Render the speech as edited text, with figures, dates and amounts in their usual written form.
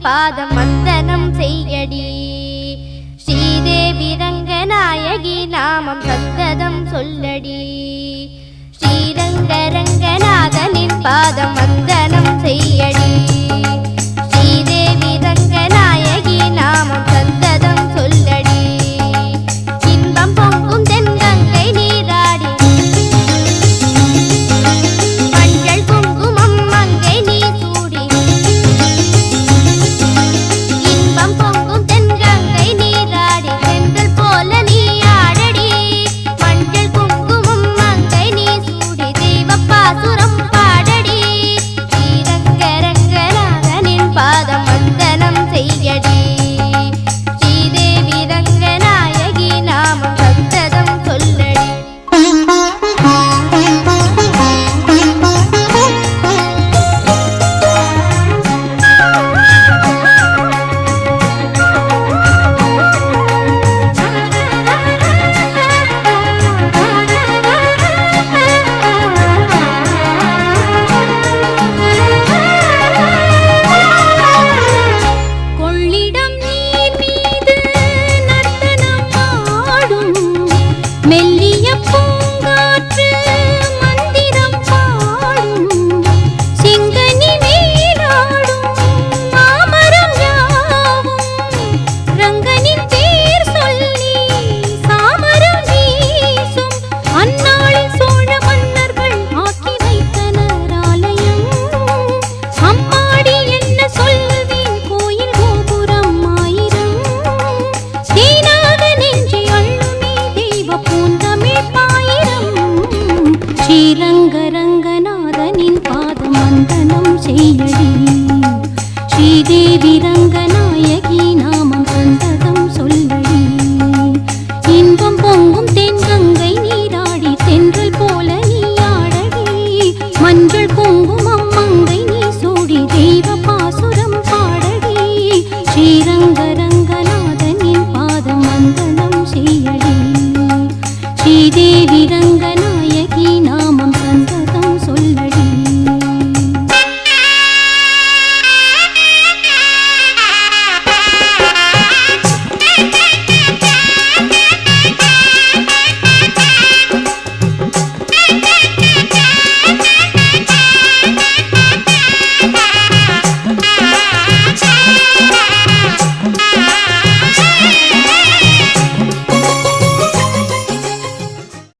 பாதம் வந்தனம் செய்யடி. ஸ்ரீதேவி ரங்கநாயகி நாமம் சந்ததம் சொல்லடி. ஸ்ரீரங்க ரங்கநாதனின் பாதம் வந்தனம் செய்யடி. ஸ்ரீதேவி ரங்கநாயகி நாமம் சந்ததம் சொல்லடி. இன்பம் பொங்கும் தென்கங்கை நீராடி மஞ்சள் குங்குமம் மங்கை நீ சூடி. இன்பம் பொங்கும் தென்கங்கை நீராடி செந்தல் போல நீ ஆடடி. மஞ்சள் குங்குமம் மங்கை நீ சூடி தெய்வப்பாசுரம் பாடடி. ஸ்ரீரங்க ரங்கநாதனின் பாதம் வந்தனம் செய்யடி. ஸ்ரீதேவி ரங்கநாயகி நாமம் சந்ததம் சொல்லடி. கொள்ளிடம் நீர் மீது நர்த்தனம் ஆடும் மெல்லிய பூங்காற்று மந்திரம் பாடும். செங்கனி மேலாடும் மாமரம் யாவும் ரங்கனின் பேர் சொல்லி சாமரம் வீசும். அந்நாளில் சோழ மன்னர்கள் ஆக்கி வைத்தனர் ஆலயம். அம்மாடி என்ன சொல்வேன் கோயில் கோபுரம் ஆயிரம். தேனாக நெஞ்சை அள்ளுமே தெய்வ பூந்தமிழ் பாயிரம். ஸ்ரீரங்க ரங்கநாதனின் பாதம் வந்தனம் செய்யடி.